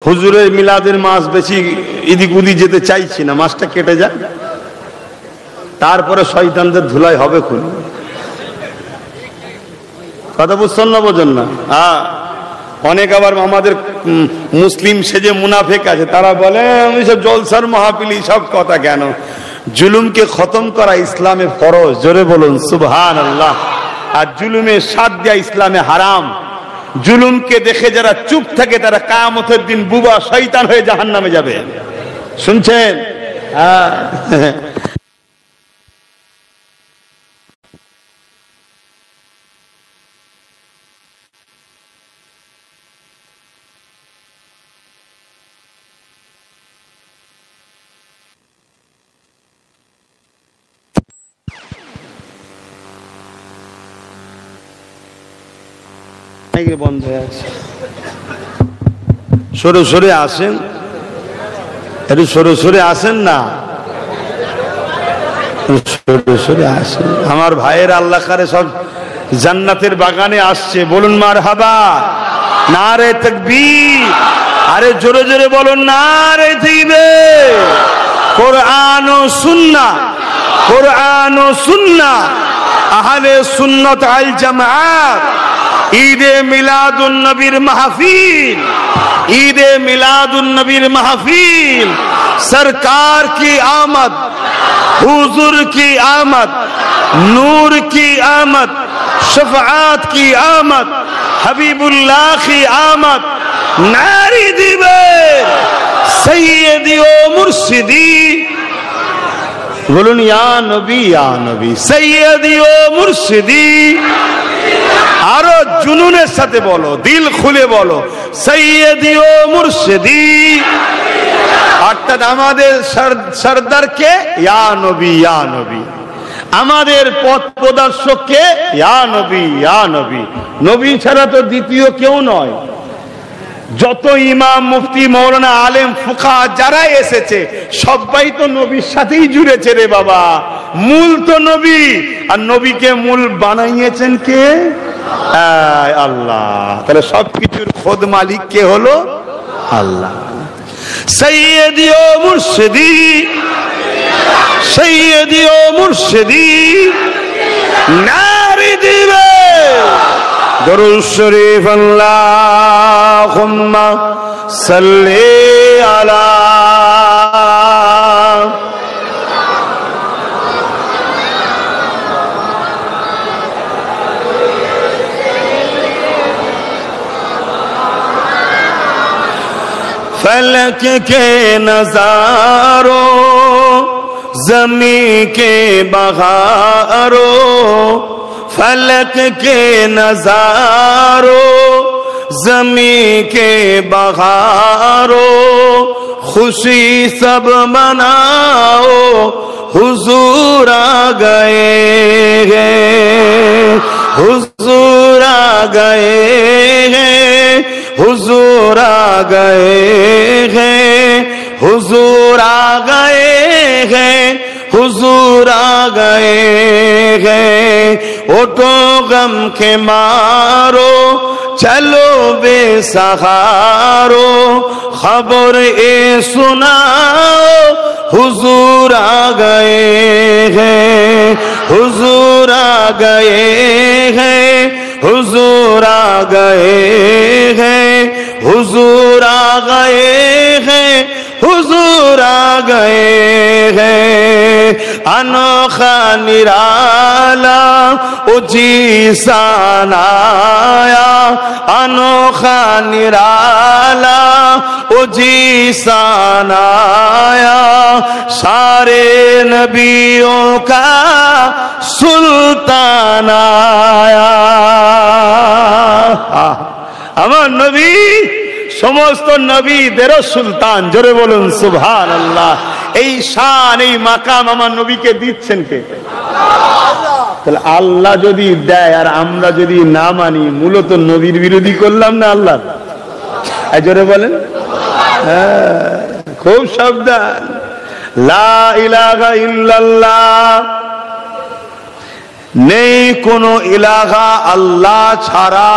হুজুরের মিলাদের মাস বেশি এদিক ওদিক যেতে চাইছি না, মাসটা কেটে যায়, তারপরে শয়তানদের ধুলাই হবে খুন। কথা বুঝছেন না, বোঝেন না? অনেক আবার আমাদের মুসলিম সেজে মুনাফেক আছে, তারা বলে আমি সব জলসার মাহফিল, সব কথা কেন? জুলুমকে খতম করা ইসলামে ফরজ, জোরে বলুন সুবহানাল্লাহ। আর জুলুমের সাথ দেয়া ইসলামে হারাম। জুলুমকে দেখে যারা চুপ থাকে তারা কিয়ামতের দিন বুবা শয়তান হয়ে জাহান্নামে যাবে। শুনছেন? বন্ধ হয়ে আছে, সরে সরে আসেন, একটু সরে সরে আসেন না, সরে সরে আসেন। আমার ভাইয়ের আল্লাহ করে সব জান্নাতের বাগানে আসছে, বলুন মারহাবা, নারে তাকবীর, আরে জোরে জোরে বলুন নারে তাকবীর। কোরআন ও সুন্নাহ, কোরআন ও সুন্নাহ, আহলে সুন্নাত আল জামাত, ঈদে মিলাদুন নবীর মাহফিল, ঈদে मिलादुन नबीर महफिल, सरकार की आमद, हुजूर की आमद, नूर की आमद, शफाअत की आमद, हबीबुल्लाह की आमद, नारी दिबे सैयदी ओ मुर्शिदी, बोलून या नबी सैयदी ओ मुर्शिदी। আরো জুনুনের সাথে বলো, দিল খুলে বলো, সৈয়দি ও মুর্শিদি। অর্থাৎ আমাদের সরদারকে ইয়া নবী, ইয়া নবী, আমাদের পথ প্রদর্শককে ইয়া নবী, ইয়া নবী। নবী ছাড়া তো দ্বিতীয় কেউ নয়। যত ইমাম, মুফতি, মৌলানা, আলেম, ফুকা যারা এসেছে সবাই তো নবীর সাথেই জুড়েছে রে বাবা। মূল তো নবী, আর নবীকে মূল বানাইয়েছেন কে? আল্লাহ। তাহলে সবকিছুর খোদ মালিক কে হলো? আল্লাহ। সৈয়দি ও মুর্শিদি, সৈয়দি ও মুর্শিদি, নারী দিবে দরুদ শরীফ, আল্লাহুম্মা সাল্লি আলা फलक के नजारों, जमी के बहारों, फलक के नजारों, जमी के बहारों, खुशी सब मनाओ, हुजूर आ गए हैं, हुजूर आ गए हैं, हुजूर आ गए हैं, हुजूर आ गए हैं, हुजूर आ गए हैं। उठो गम के मारो, चलो बेसहारो, खबर ए सुनाओ, हुजूर आ गए हैं, हुजूर आ गए हैं, हुजूर आ गए हैं, हुजूर आ गए हैं, हुजूर आ गए हैं। अनोखा निराला उजी सानाया, अनोखा निराला उजी सानाया, सारे नबियों का सुल्तान आया। আমার নবী সমস্ত নবীদেরও সুলতান, জোরে বলুন সুবহানাল্লাহ। এই শান, এই মাকাম আমার নবীকে দিচ্ছেন কে? তাহলে আল্লাহ যদি দেয় আর আমরা যদি না মানি, মূলত নবীর বিরোধী করলাম না আল্লাহ? জোরে বলেন। হ্যাঁ, খুব সাবধান। লা ইলাহা ইল্লাল্লাহ, নেই কোন ইলাহা আল্লাহ ছাড়া,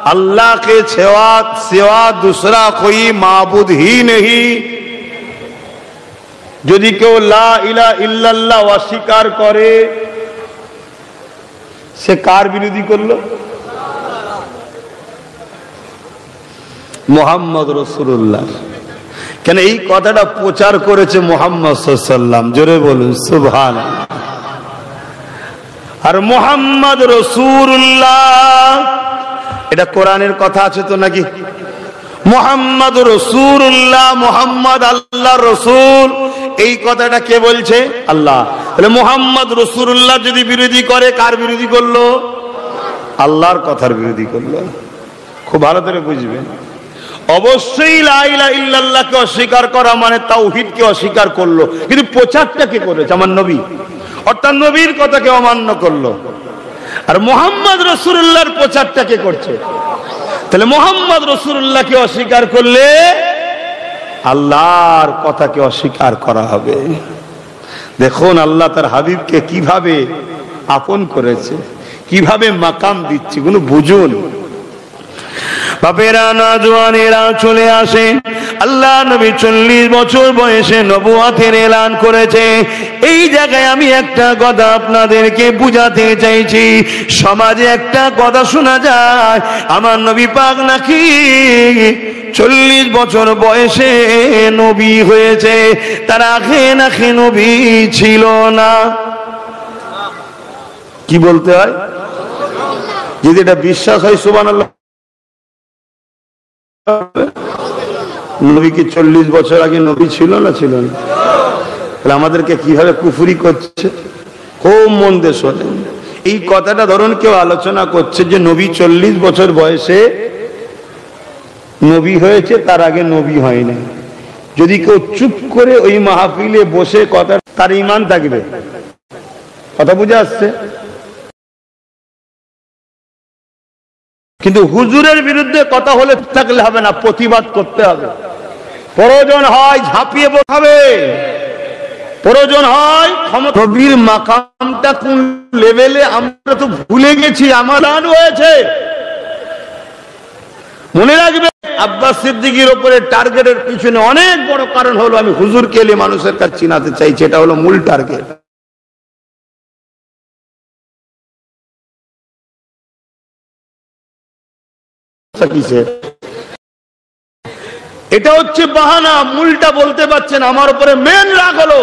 अल्लाह के सिवा दूसरा कोई माबूद ही नहीं। যদি কেউ লা ইলাহা ইল্লাল্লাহ অস্বীকার করে সে কার বিরোধী করলো? মুহাম্মদ রাসূলুল্লাহ। কেন এই কথাটা প্রচার করেছে মুহাম্মদ সাল্লাল্লাহু আলাইহি ওয়াসাল্লাম, জোরে বলুন সুবহানাল্লাহ। আর মুহাম্মদ রাসূলুল্লাহ এটা কোরআনের কথা আছে তো নাকি? মুহাম্মদ রাসূলুল্লাহ, মুহাম্মদ আল্লাহর রাসূল, এই কথাটা কে বলছে? আল্লাহ। তাহলে মুহাম্মদ রাসূলুল্লাহ যদি বিরোধী করে কার বিরোধী করলো? আল্লাহর কথার বিরোধী করলো। খুব ভালো করে বুঝবেন। অবশ্যই লা ইলাহা ইল্লাল্লাহকে অস্বীকার করা মানে তাওহীদকে অস্বীকার করলো, কিন্তু প্রচারটা কে করেছে? আমার নবী। অর্থাৎ নবীর কথাকে অমান্য করলো। আর মুহাম্মদ রাসূলুল্লাহর প্রচারটা কে করছে? তাহলে মুহাম্মদ রাসূলুল্লাহকে অস্বীকার করলে আল্লাহর কথাকে অস্বীকার করা হবে। দেখুন আল্লাহ তার হাবিবকে কিভাবে আপন করেছে, কিভাবে মাকাম দিচ্ছে, কোনো বুঝুন। বাপেরা নওজওয়ানেরা চলে আসে। আল্লাহ নবী 40 বছর বয়সে নবুয়তের এলান করেছে। এই জায়গায় আমি একটা কথা আপনাদেরকে বুঝাতে চাইছি। সমাজে একটা কথা শোনা যায়, আমার নবী পাক নাকি 40 বছর বয়সে নবী হয়েছে, তার আগে নাকি নবী ছিল না। কি বলতে হয়? যদি এটা বিশ্বাস হয় সুবহানাল্লাহ। নবী কি 40 বছর আগে নবী ছিল না? ছিল না। তাহলে আমাদেরকে কিভাবে কুফরি করছে, খুব মন দিয়ে শোনেন। এই কথাটা ধরুন কেউ আলোচনা করছে যে নবী 40 বছর বয়সে নবী হয়েছে, তার আগে নবী হয় না। যদি কেউ চুপ করে ওই মাহফিলে বসে কথা, তার ঈমান থাকবে। কথা বুঝে আসছে? কিন্তু হুজুরের বিরুদ্ধে কথা হলে থাকলে হবে না, প্রতিবাদ করতে হবে। প্রয়োজন হয় ঝাঁপিয়ে পড়তে হবে, প্রয়োজন হয় ক্ষমতা। নবীর মাকামটা কোন লেভেলে আমরা তো ভুলে গেছি, আমার দান হয়েছে। মনে রাখবে, আব্বাস সিদ্দিকীর উপরে টার্গেটের পিছনে অনেক বড় কারণ হলো আমি হুজুরকে এলে মানুষের কাছে চিনাতে চাইছি, এটা হলো মূল টার্গেট। এটা হচ্ছে বাহানা, মূলটা বলতে পারছেন। আমার উপরে মেন রাগ হলো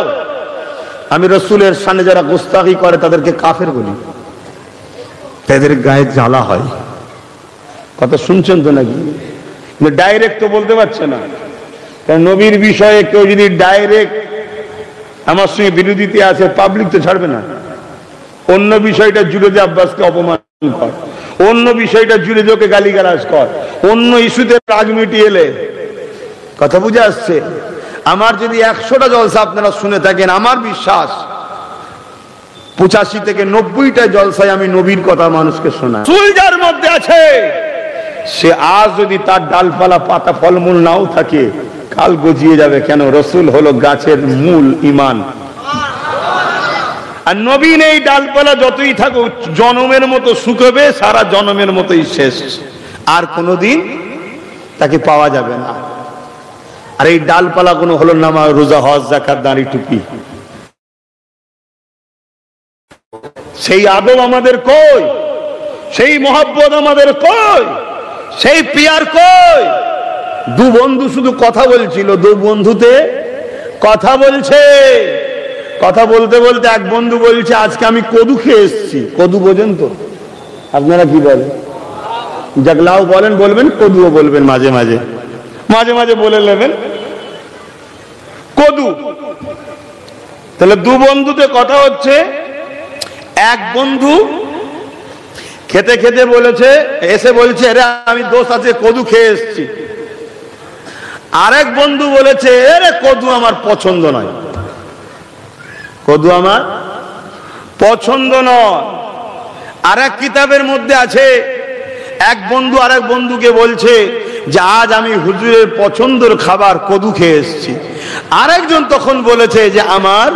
আমি রাসূলের সামনে যারা গোস্তাখি করে তাদেরকে কাফের বলি, তাদের গায়ে জ্বালা হয়। কথা শুনছেন তো নাকি? ডাইরেক্ট তো বলতে পারছে না, কারণ নবীর বিষয়ে কেউ যদি ডাইরেক্ট আমার সঙ্গে বিরোধিতা আছে, পাবলিক তো ছাড়বে না। অন্য বিষয়টা জুড়ে দিয়ে আব্বাসকে অপমান কর, অন্য বিষয়টা জুড়ে দিয়ে ওকে গালিগালাজ কর, অন্য ইস্যুতে রাগ মিটিয়ে এলে। কথা বুঝে আসছে? আমার যদি 100টা জলসা আপনারা শুনে থাকেন, আমার বিশ্বাস 85 থেকে 90টা জলসায় আমি নবীর কথা মানুষকে শোনাই। চুল যার মধ্যে আছে সে আজ যদি তার ডালপালা পাতা ফলমূল নাও থাকে, কাল গজিয়ে যাবে। কেন? রসুল হলো গাছের মূল, ঈমান। আর নবী নেই, ডালপালা যতই থাকুক জনমের মতো শুকাবে, সারা জনমের মতোই শেষ, আর কোনোদিন তাকে পাওয়া যাবে না। আর এই ডালপালা কোনো হলো নামাজ, রোজা, হজ, যাকাত, দাড়ি, টুপি। সেই আদব আমাদের কই? সেই মহব্বত আমাদের কই? সেই পিয়ার কই? দু বন্ধু শুধু কথা বলছিল, দু বন্ধুতে কথা বলছে। কথা বলতে বলতে এক বন্ধু বলছে আজকে আমি কদু খেয়ে এসেছি। কদু বোঝেন তো আপনারা? কি বলেন? জাগলাও বলেন, বলবেন, কদুও বলবেন, মাঝে মাঝে মাঝে মাঝে বলে নেবেন কদু। তাহলে দু বন্ধুতে কথা হচ্ছে। এক বন্ধু খেতে খেতে বলেছে, এসে বলছে আরে আমি দোষ আছে কদু খেয়ে এসেছি। আরেক বন্ধু বলেছে আরে কদু আমার পছন্দ নয়, কদু আমার পছন্দ নয়। আরেক কিতাবের মধ্যে আছে, এক বন্ধু আরেক বন্ধুকে বলছে যে আজ আমি হুজুরের পছন্দের খাবার কদু খেয়ে এসেছি। আরেকজন তখন বলেছে যে আমার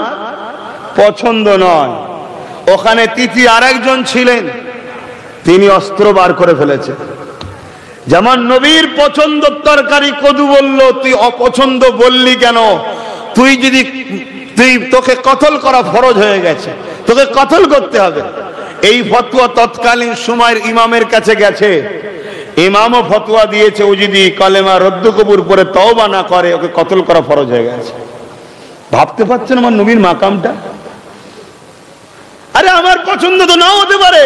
পছন্দ নয়। ওখানে তৃতীয় আরেকজন ছিলেন, তিনি অস্ত্র বার করে ফেলেছে। যেমন নবীর পছন্দের তরকারি কদু বললো, তুই অপছন্দ বললি কেন? তোকে কতল করা ফরজ হয়ে গেছে, তোকে কতল করতে হবে। এই ফতোয়া তৎকালীন সময়ের ইমামের কাছে গেছে, ইমামও ফতোয়া দিয়েছে ও যদি কলেমা রদ্দ কবুল করে তওবা না করে ওকে কতল করা ফরজ হয়ে গেছে। ভাবতে পারছেন আমার নবীর মাকামটা? আরে আমার পছন্দ তো নাও হতে পারে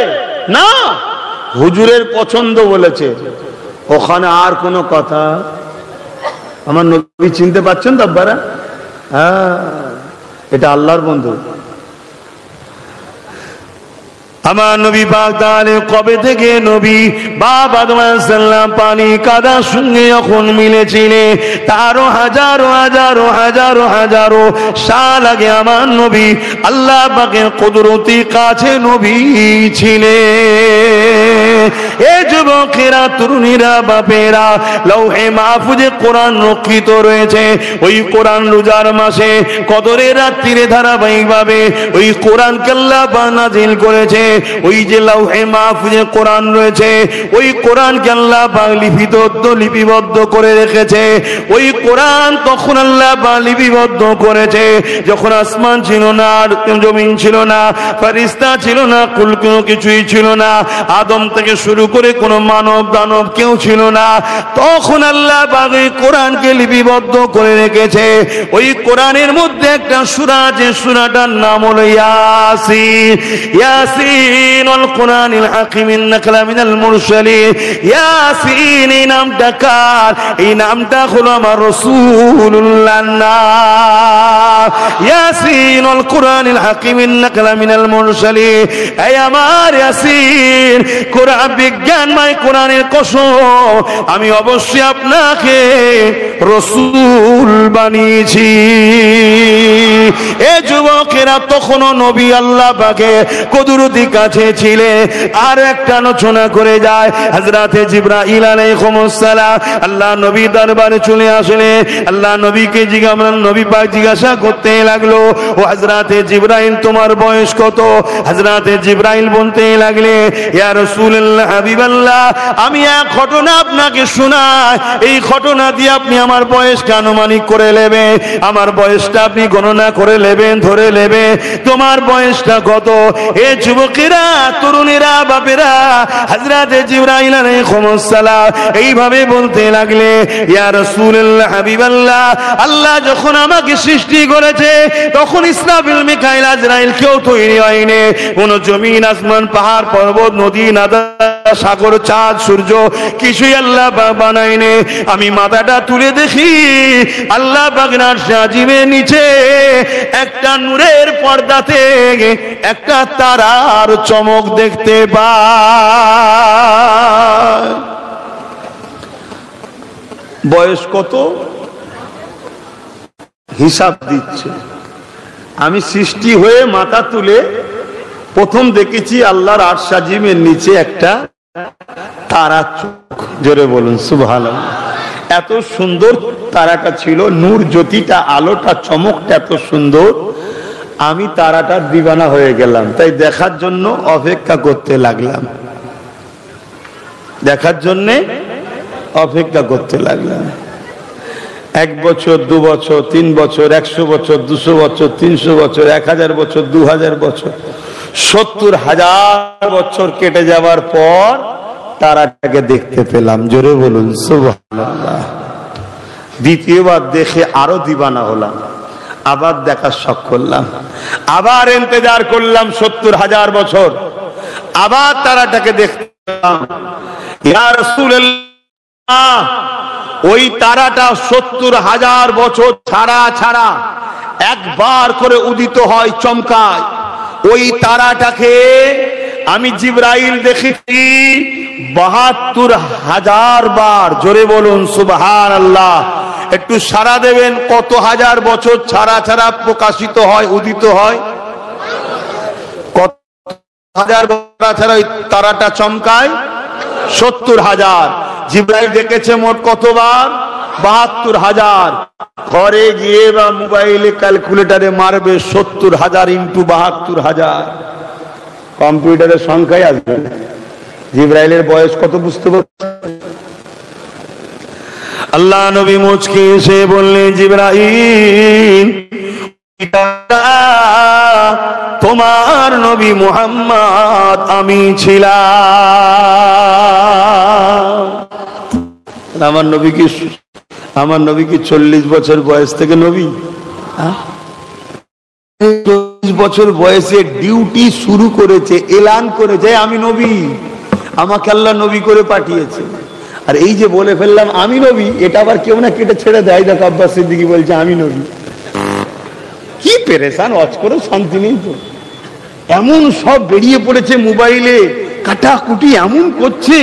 না, হুজুরের পছন্দ বলেছে, ওখানে আর কোনো কথা। আমার নবী চিনতে পারছেন তো আব্বারা? হ্যাঁ, এটা আল্লাহর বন্ধু। আমার নবী পাক তাহলে কবে থেকে নবী বাপ আদম আলাইহিস সালাম পানি কাদার সঙ্গে যখন মিলেছিলেন, তারও হাজারো হাজারো হাজারো হাজারো সাল আগে আমার নবী আল্লাহ পাকের কুদরতি কাছে নবী ছিলেন। এ যুবকেরা, তরুণীরা, বাপেরা, লৌহে মাহফুজে কোরআন রক্ষিত রয়েছে। ওই কোরআন রোজার মাসে কদরের রাত্রিরে ধারাবাহিকভাবে ওই কোরআনকে আল্লাহ পাক নাযিল করেছে। ওই যে লৌহে মাহফুজে কোরআন রয়েছে, ওই কোরআনকে আল্লাহ পাক লিপিবদ্ধ করে রেখেছে। ওই কোরআন তখন আল্লাহ পাক লিপিবদ্ধ করেছে যখন আসমান ছিল না, আর জমিন ছিল না, ফেরেশতা ছিল না, কুল কোনো কিছুই ছিল না, আদম থেকে শুরু করে কোনো মানব দানব কেউ ছিল না। তখন আল্লাহ পাক এই কোরআনকে লিপিবদ্ধ করে রেখেছে। ওই কোরআনের মধ্যে একটা সূরা, যে সূরাটার নাম হলো ইয়াসিন। ইয়াসিন আল কোরআনিল হাকিম ইন্নাকা লামিনাল মুরসালিন। ইয়াসিন এই নামটা কার? এই নামটা হলো আমার রাসূলুল্লাহর নাম। ইয়াসিন আল কোরআনিল হাকিম ইন্নাকা লামিনাল মুরসালিন। এই আমার ইয়াসিন, কোরআন বিজ্ঞানময় কোরআনের কসম, আমি অবশ্যই আপনাকে রাসূল বানিয়েছি। এ যুবকেরা, তখনও নবী আল্লাহ পাকে কুদরতি কাছে ছিলেন। আর একটা আলোচনা করে যায়, হযরতে জিবরাইল আলাইহিস সালাম আল্লাহ নবী দরবারে চলে আসলেন। আল্লাহ নবীকে নবী পাক জিজ্ঞাসা করতে লাগলো, ও হযরতে জিবরাইল, তোমার বয়স কত? হযরতে জিবরাইল বলতে লাগলে, ইয়া রাসূলুল্লাহ, হাবিবাল্লাহ, আমি এক ঘটনা আপনাকে শোনাই, এই ঘটনা দিয়ে আপনি আমার বয়সটা আনুমানিক করে নেবেন, আমার বয়সটা আপনি গণনা করে নেবেন, ধরে নেবেন তোমার বয়সটা কত। এ যুবকেরা, তরুণেরা, বাপেরা, হযরতে জিবরাইল আলাইহিস সালাম এইভাবে বলতে লাগলে, ইয়া রাসূলুল্লাহ, হাবিবাল্লাহ, আল্লাহ যখন আমাকে সৃষ্টি করেছে তখন ইসরাফিল, মিকাইল, আজরাইল কেউ তৈরি হয়নি। কোন জমিন, আসমান, পাহাড়, পর্বত, নদী, নাদা, সাগর, চাঁদ, সূর্য কিছুই আল্লাহ পাক বানায়নি। আমি মাথাটা তুলে দেখি, আল্লাহ পাকের আরশে আজিমের নিচে একটা নূরের পর্দাতে একটা তারার চমক দেখতে পাই। বয়স কত? হিসাব দিচ্ছে। আমি সৃষ্টি হয়ে মাথা তুলে প্রথম দেখেছি আল্লাহর আরশ আজিমের নিচে একটা তারা চোখ। জোরে বলুন সুবহানাল্লাহ। এত সুন্দর তারাটা ছিল, নূর, জ্যোতিটা, আলোটা, চমকটা এত সুন্দর, আমি তারাটার দিওয়ানা হয়ে গেলাম। তাই দেখার জন্য অপেক্ষা করতে লাগলাম, দেখার জন্য অপেক্ষা করতে লাগলাম। 1 বছর, 2 বছর, 3 বছর, 100 বছর, 200 বছর, 300 বছর, 1000 বছর, 2000 বছর, 70,000 বছর কেটে যাওয়ার পর তারাটাকে দেখতে পেলাম। জোরে বলুন সুবহানাল্লাহ। দ্বিতীয়বার দেখে আরো দিওয়ানা হলাম, আবার দেখার শখ করলাম, আবার ইন্তজার করলাম 70,000 বছর, আবার তারাটাকে দেখলাম। ইয়া রাসূলুল্লাহ, ওই তারাটা 70,000 বছর ছাড়া ছাড়া একবার করে উদিত হয়, চমকায়। ওই তারাটাকে আমি জিবরাইল দেখেছি 72,000 বার। জোরে বলুন সুবহানাল্লাহ। একটু সারা দেবেন, কত হাজার বছর ছাড়া ছাড়া প্রকাশিত হয়, উদিত হয়? কত হাজার বছর ছাড়া ওই তারাটা চমকায়? 70,000। জিবরাইল দেখেছে মোট কতবার? 72,000। ঘরে গিয়ে বা মোবাইলে ক্যালকুলেটরে মারবে 70,000 ইন্টু 72,000, কম্পিউটারের সংখ্যায় আসবে। জিবরাইলের বয়স কত বুঝতে পারছেন? আল্লাহ নবী মুচকি এসে বললেন, জিবরাইল, তোমার নবী মুহাম্মদ আমি ছিলাম। আমার নবী কি 40 বছর বয়স থেকে নবী? 40 বছর বয়সে ডিউটি শুরু করেছে, এলান করেছে আমি নবী, আমাকে আল্লাহ নবী করে পাঠিয়েছে। আর এই যে বলে ফেললাম আমি নবী, এটা আবার কেউ না কেটে ছেড়ে দেয়। দেখো আব্বাস সিদ্দিকী বলছে আমি নবী। কি পেরেশান, ওয়াজ করে শান্তি নেই তো। এমন সব বেরিয়ে পড়েছে মোবাইলে, কাটাকুটি এমন করছে,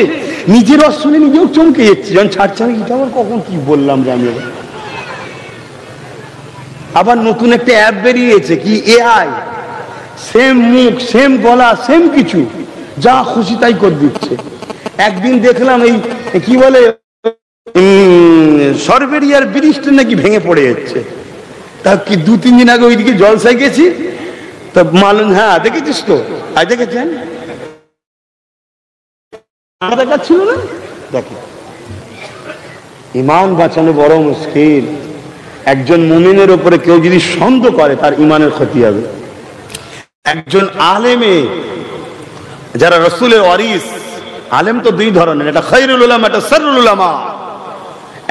নিজের ওয়াজ শুনে নিজেও চমকে যাচ্ছে। যখন ছাড়ছে আমি এটা আমার কখন কি বললাম যে আমি। আবার নতুন একটা অ্যাপ বেরিয়েছে কি এআই, সেম মুখ সেম গলা সেম কিছু, যা খুশি তাই করে দিচ্ছে। একদিন দেখলাম এই কি বলে সরবেরিয়ার ব্রিজটা নাকি ভেঙে পড়ে যাচ্ছে। তা কি 2-3 দিন আগে ওইদিকে জলসায় গেছি, তা মালুম, হ্যাঁ দেখেছিস তো? আজ দেখেছেন দেখাচ্ছিল না? দেখো ইমান বাঁচানো বড় মুশকিল। একজন মুমিনের উপরে কেউ যদি সন্দেহ করে তার ইমানের ক্ষতি হবে। একজন আলেমে, যারা রাসূলের ওয়ারিস, আলেম তো দুই ধরনের, একটা খায়রুল উলামা, একটা শাররুল উলামা।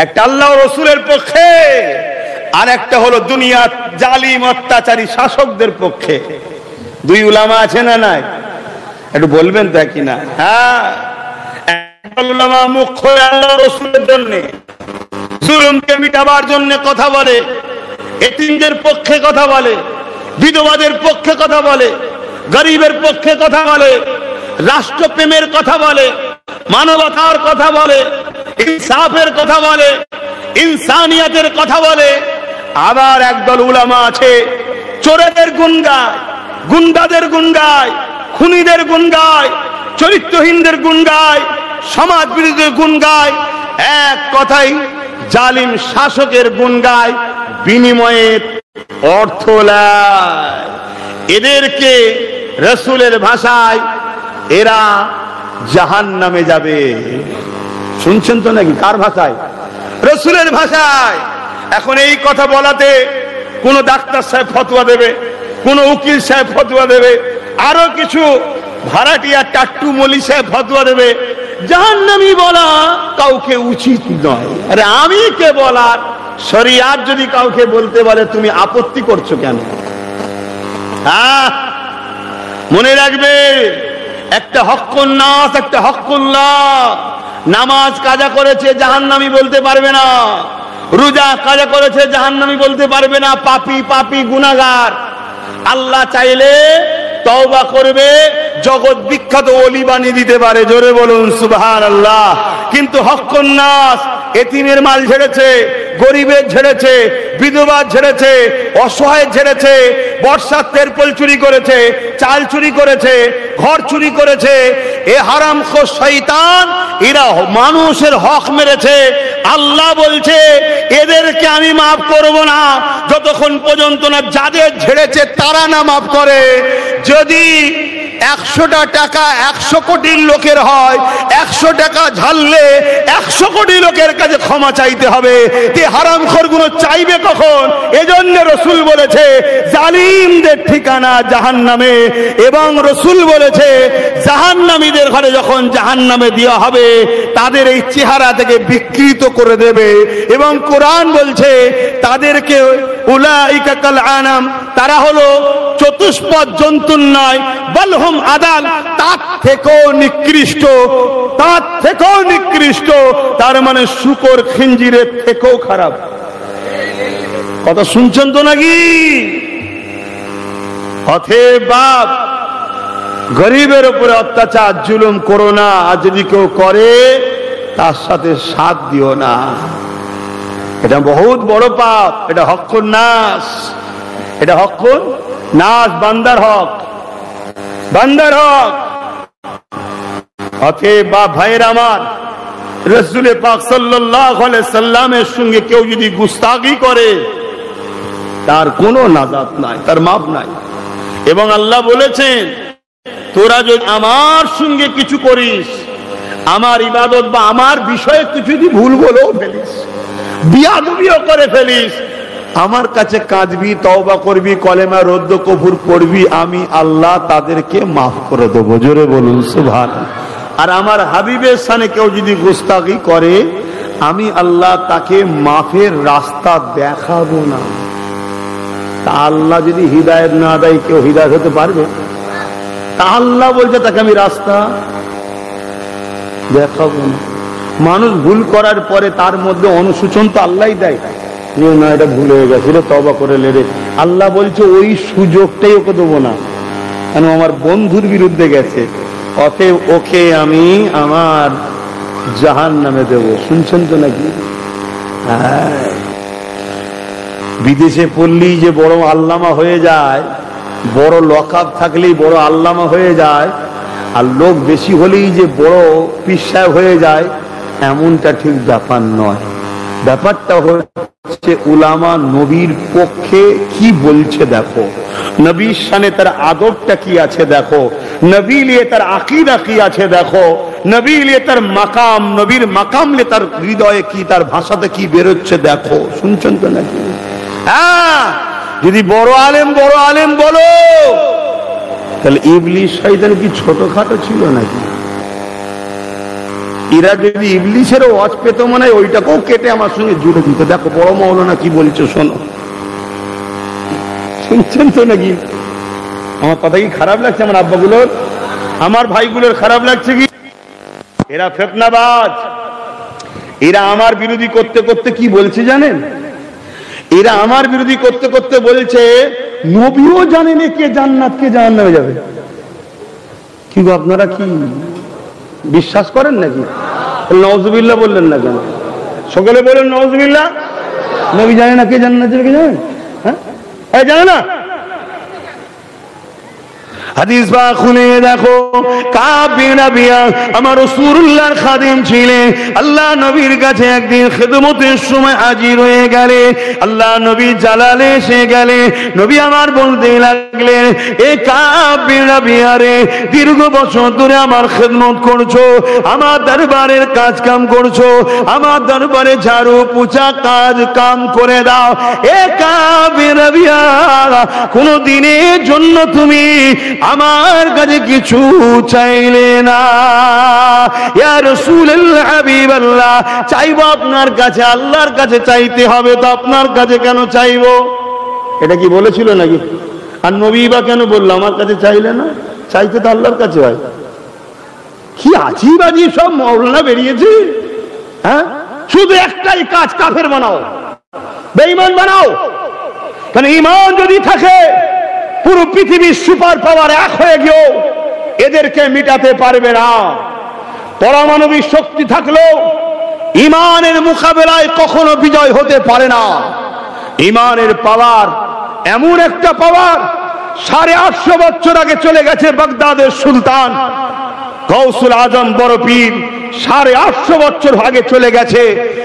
একটা আল্লাহ ও রাসূলের পক্ষে, আর একটা হলো দুনিয়া জালিম অত্যাচারী শাসকদের পক্ষে। দুই উলামা আছে না নাই? একটু বলবেন তা কিনা? হ্যাঁ, একটা উলামা মুখ খোলে আল্লাহ রাসূলের জন্য, জুলুমকে মিটাবার জন্য কথা বলে, এতিমদের পক্ষে কথা বলে, বিধবাদের পক্ষে কথা বলে, গরিবের পক্ষে কথা বলে, রাষ্ট্রপ্রেমের কথা বলে, মানবতার কথা বলে, ইনসাফের কথা বলে, ইনসানিয়তের কথা বলে। আবার একদল উলামা আছে চোরেদের গুণ গায়, গুন্ডাদের গুণ গায়, খুনিদের গুণ গায়, চরিত্রহীনদের গুণ গায়, সমাজ বিরোধীদের গুণ গায়, এক কথাই জালিম শাসকের গুণ গায়, বিনিময়ে অর্থ লায়। এদেরকে রাসূলের ভাষায় এরা জাহান্নামে যাবে। শুনছেন তো নাকি? কার ভাষায়? রাসূলের ভাষায়। এখন এই কথা বলাতে কোন ডাক্তার সাহেব ফতোয়া দেবে, কোন উকিল সাহেব ফতোয়া দেবে, আরো কিছু ভাড়াটিয়া টাট্টু মলি সাহেব ফতোয়া দেবে। জাহান্নামী বলা কাউকে উচিত নয়। আরে আমি কে বলার? শরিয়াত যদি কাউকে বলতে বলে তুমি আপত্তি করছো কেন? হ্যাঁ, মনে রাখবে, একটা হক্কুন নাস, একটা হক্কুল্লাহ। নামাজ কাজা করেছে জাহান্নামী বলতে পারবে না, রোজা কাজা করেছে জাহান্নামী বলতে পারবে না। পাপী পাপী গুনাহগার আল্লাহ চাইলে তওবা করবে, জগৎ বিখ্যাত ওলি বানিয়ে দিতে পারে। জোরে বলুন সুবহানাল্লাহ। কিন্তু হক্কুন নাস, এতিমের মাল ঝেড়েছে, গরিবের ঝেড়েছে, বিধবা ঝেড়েছে, অসহায় ঝেড়েছে, বর্ষার তেরপল চুরি করেছে, চাল চুরি করেছে, ঘর চুরি করেছে। এ হারামখোর শয়তান, এরা মানুষের হক মেরেছে। আল্লাহ বলছে এদেরকে আমি মাফ করব না যতক্ষণ পর্যন্ত না যাদের ঝেড়েছে তারা না মাফ করে। যদি 100টা টাকা 100 কোটি লোকের হয়, 100 টাকা ঝাললে 100 কোটি লোকের কাছে ক্ষমা চাইতে হবে। তে হারামখোরগুলো চাইবে কখন? এজন্য রাসূল বলেছে জালিমদের ঠিকানা জাহান্নামে, এবং রাসূল বলেছে জাহান্নামীদের ঘরে যখন জাহান্নামে দেওয়া হবে তাদের এই চেহারা থেকে বিকৃত করে দেবে। এবং কোরআন বলছে তাদেরকে উলাইকা কাল আনাম, তারা হলো চতুষ্পদ জন্তুর নয়, বলহুম আদাল, তার থেকেও নিকৃষ্ট, তার থেকেও নিকৃষ্ট। তার মানে শুকর খিঞ্জিরের থেকেও খারাপ। কথা শুনছেন তো নাকি? অতএব বাপ, গরিবের উপরে অত্যাচার জুলুম করো না, আর যদি কেউ করে তার সাথে সাথ দিও না। এটা বহুত বড় পাপ। এটা হক্কুন নাস, এটা হক্কুন নাস, বান্দার হক, বান্দার হক। অতএব বাপ ভাইয়ের আমার, রাসূল পাক সাল্লাল্লাহু আলাইহি সাল্লামের সঙ্গে কেউ যদি গুস্তাখি করে তার কোনো নাজাত নাই, তার মাপ নাই। এবং আল্লাহ বলেছেন তোরা যদি আমার সঙ্গে কিছু করিস, আমার ইবাদত বা আমার বিষয়ে কিছু যদি ভুল বলেও ফেলিস, বিয়াদবিও করে ফেলিস, আমার কাছে কাঁদবি, তওবা করবি, কলেমা রদ্দ কফুর করবি, আমি আল্লাহ তাদেরকে মাফ করে দেবো। জোরে বলুন সুবহানাল্লাহ। আর আমার হাবিবের সানে কেউ যদি গুস্তাখি করে, আমি আল্লাহ তাকে মাফের রাস্তা দেখাবো না। তা আল্লাহ যদি হিদায়াত না দেয়, কেউ হিদায়াত হতে পারবে? তা আল্লাহ বলছে তাকে আমি রাস্তা দেখাবো না। মানুষ ভুল করার পরে তার মধ্যে অনুশোচন তো আল্লাহই দেয়, না এটা ভুল হয়ে গেছে, তওবা করে লে। আল্লাহ বলছে ওই সুযোগটাই ওকে দেবো না, কেন আমার বন্ধুর বিরুদ্ধে গেছে, অতএব ওকে আমি আমার জাহান্নামে দেব। শুনছেন তো নাকি? বিদেশে পড়লেই যে বড় আল্লামা হয়ে যায়, বড় লকআপ থাকলেই বড় আল্লামা হয়ে যায়, আর লোক বেশি হলেই যে বড় পীর সাহেব হয়ে যায়, এমনটা ঠিক ব্যাপার নয়। ব্যাপারটা হচ্ছে উলামা নবীর পক্ষে কি বলছে দেখো, নবীর শানে তার আদবটা কি আছে দেখো, নবী লিয়ে তার আকীদা কি আছে দেখো, নবী লিয়ে তার মাকাম, নবীর মাকাম লিয়ে তার হৃদয়ে কি, তার ভাষাতে কি বেরোচ্ছে দেখো। শুনছেন তো নাকি? হ্যাঁ, যদি বড় আলেম বলো, তাহলে ইবলিস শয়তান কি ছোটখাটো ছিল নাকি? এরা যদি ইবলিসের ওয়াজ পেত, মনে হয় ওইটাকেও কেটে আমার সঙ্গে জুড়ে দিত। দেখো বড় মাওলানা কি বলছে শোনো। শুনছেন তো নাকি? আমার কথা কি খারাপ লাগছে? আমার আব্বাগুলোর, আমার ভাইগুলোর খারাপ লাগছে কি? এরা ফিতনাবাজ। এরা আমার বিরোধী করতে করতে কি বলছে জানেন? এরা আমার বিরোধী করতে করতে বলছে নবীও জানেন কে জান্নাত কে জাহান্নামে যাবে। কি গো, আপনারা কি বিশ্বাস করেন নাকি? নাউজুবিল্লাহ বললেন না কেন? সকলে বলেন নাউজুবিল্লাহ। নবী জানে না কে জান্নাত যাবে, কে জানেন? হ্যাঁ, জানে না? হাদিস বা খুলে দেখো, কাব বিন রাবিয়া আমার রাসূলুল্লাহর খাদিম ছিলেন। আল্লাহ নবীর কাছে একদিন খিদমতের সময় হাজির হয়ে গেলে, আল্লাহ নবী জালালে এসে গেলে, নবী আমার বলতে লাগলেন, এ কাব বিন রাবিয়া রে, দীর্ঘ বছর ধরে আমার খিদমত করছো, আমার দরবারের কাজ কাম করছো, আমার দরবারে ঝাড়ু পোছা কাজ কাম করে দাও। এ কাব বিন রাবিয়া, কোন দিনের জন্য তুমি আমার কাছে কিছু চাইলে না। ইয়া রাসূলুল্লাহ, হাবিবাল্লাহ, চাইবো আপনার কাছে, আল্লাহর কাছে চাইতে হবে, তো আপনার কাছে কেন চাইবো? এটা কি বলেছিল নাকি? আর নবী বা কেন বললো আমার কাছে চাইলে না? চাইতে তো আল্লাহর কাছে হয়। কি আজীব আজীব সব মাওলানা বেরিয়েছে। হ্যাঁ, শুধু একটাই কাজ, কাফের বানাও, বেঈমান বানাও। কারণ ঈমান যদি থাকে, পুরো পৃথিবীর সুপার পাওয়ার এক হয়ে গিয়েও এদেরকে মিটাতে পারবে না। পরমাণবিক শক্তি থাকলেও ঈমানের মোকাবেলায় কখনো বিজয় হতে পারে না। ঈমানের পাওয়ার এমন একটা পাওয়ার, 850 বছর আগে চলে গেছে বাগদাদের সুলতান গৌসুল আজম বড় পীর, 850 বছর আগে চলে গেছে,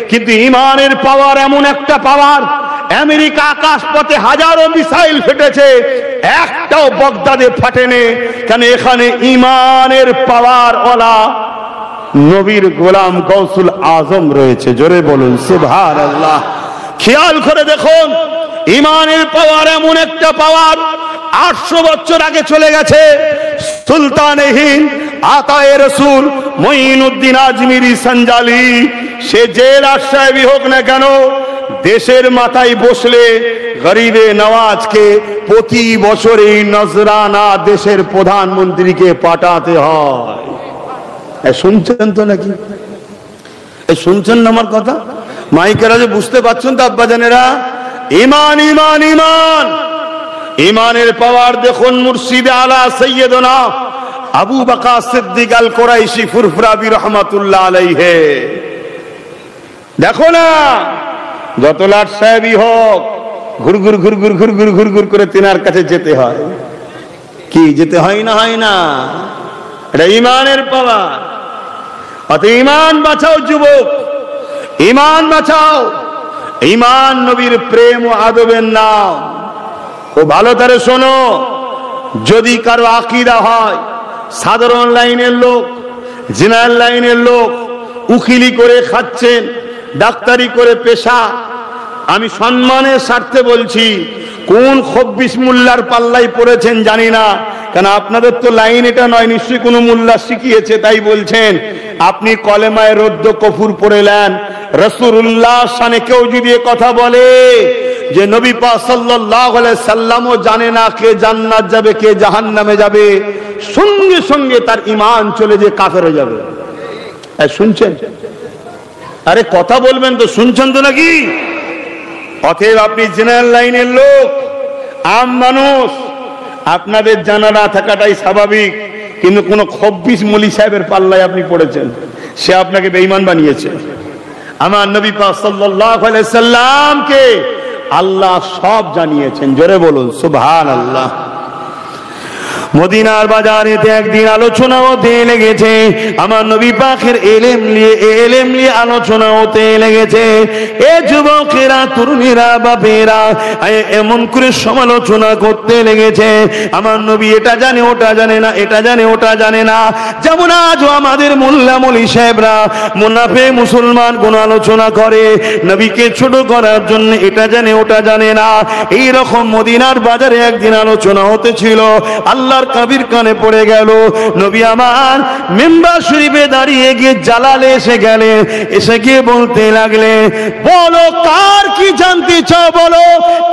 কিন্তু ঈমানের পাওয়ার এমন একটা পাওয়ার, আমেরিকা আকাশপথে হাজারো মিসাইল ফেটেছে, একটাও বাগদাদে ফাটেনি। কেন? এখানে ঈমানের পাওয়ার ওয়ালা নবীর গোলাম গৌসুল আজম রয়েছে। জোরে বলুন সুবহানাল্লাহ। খেয়াল করে দেখুন, ঈমানের পাওয়ার এমন একটা পাওয়ার, 800 বছর আগে চলে গেছে। সুলতানে হিন্দ আতায়ে রসুল মঈনুদ্দিন আজমিরি সঞ্জালি, সে জেল আশ্রয়ী হোক না কেন, দেশের মাথায় বসলে গরিবে নওয়াজকে প্রতি বছর এই নজরানা দেশের প্রধানমন্ত্রীকে পাঠাতে হয়। শুনছেন তো নাকি? শুনছেন না আমার কথা? মাইকেরা যে বুঝতে পারছেন তো আব্বাজানেরা? ঈমান, ঈমান, ঈমান, ঈমানের পাওয়ার দেখুন। মুর্শিদে আলা সৈয়দনা আবু বকর সিদ্দিক আল কুরাইশি ফুরফুরাবি রহমাতুল্লাহ আলাইহি, দেখো না, যত লাট সাহেবই হোক, ঘুরঘুর ঘুরঘুর ঘুরঘুর ঘুরঘুর করে তিনার কাছে যেতে হয়। কি যেতে হয় না? হয় না? এটা ঈমানের পাওয়ার। অত ঈমান বাঁচাও যুবক, ঈমান বাঁচাও। ঈমান নবীর প্রেম ও আদবের নাম। ও ভালো করে শোনো, যদি কারো আকীদা হয় সাধারণ লাইনের লোক, জিনার লাইনের লোক, উকিলি করে খাচ্ছেন, ডাক্তারি করে পেশা। আমি সম্মানের স্বার্থে বলছি, কোন খব্বিশ মোল্লার পাল্লাই পড়েছেন জানি না, কারণ আপনাদের তো লাইন এটা নয়, নিশ্চয়ই কোনো মোল্লা শিখিয়েছে তাই বলছেন। আপনি কলেমায় রদ্দ কফুর পড়েলেন। রাসূলুল্লাহ শানে কেউ যদি কথা বলে যে নবী পাক সাল্লাল্লাহু আলাইহি সাল্লামও জানে না কে জান্নাত যাবে কে জাহান্নামে যাবে, সঙ্গে সঙ্গে তার ঈমান চলে যে কাফের হয়ে যাবে। শুনছেন? আরে কথা বলবেন তো, শুনছেন তো নাকি? অতএব আপনি জেনারেল লাইনের লোক, আম মানুষ, আপনাদের জানা না থাকাটাই স্বাভাবিক। কিন্তু কোন খব্বিশ মলি সাহেবের পাল্লায় আপনি পড়েছেন, সে আপনাকে বেঈমান বানিয়েছে। আমার নবী পাক সাল্লাল্লাহু আলাইহি সাল্লামকে আল্লাহ সব জানিয়েছেন। জোরে বলুন সুবহানাল্লাহ। মদিনার বাজারেতে একদিন আলোচনা হতে লেগেছে, আমার নবী পাকের এলেম নিয়ে আলোচনা হতে লেগেছে। এ যুবকেরা, তরুণীরা, বাপেরা এমন করে সমালোচনা করতে লেগেছে, আমার নবী এটা জানে ওটা জানে না, এটা জানে ওটা জানে না। যেমন আজও আমাদের মোল্লা মলি সাহেবরা মুনাফিক মুসলমান কোন আলোচনা করে নবীকে ছোট করার জন্য, এটা জানে ওটা জানে না। এই রকম মদিনার বাজারে একদিন আলোচনা হতেছিল, আল্লাহ কবির কানে পড়ে গেল। নবী আমার মিম্বার শরীফে দাঁড়িয়ে গিয়ে জালালে এসে গেলেন, এসে গিয়ে বলতে লাগলেন, বলো কার কি জানতে চাও বলো,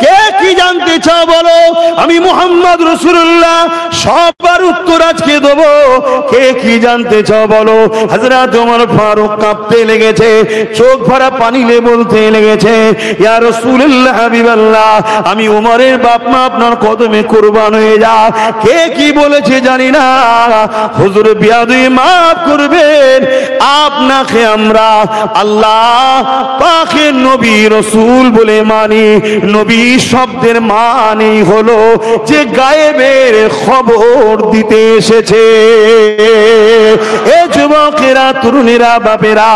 কে কি জানতে চাও বলো, আমি মুহাম্মদ রাসূলুল্লাহ সবার উত্তর আজকে দেবো। কে কি জানতে চাও বলো। হযরত ওমর ফারুক কাঁপতে লেগেছে, চোখ ভরা পানি নিয়ে বলতে লেগেছে, ইয়া রাসূলুল্লাহ হাবিবাল্লাহ, আমি ওমরের বাপ মা আপনার কদমে কুরবান হয়ে যা। কে কি বলেছে জানি না, হুজুর বিয়াদবি মাফ করবেন, আপনাকে আমরা আল্লাহ পাকের নবী রাসূল বলে মানি। নবী শব্দের মানেই হলো যে গায়েবের খবর দিতে এসেছে। এ যুবকেরা, তরুণীরা, বাপেরা,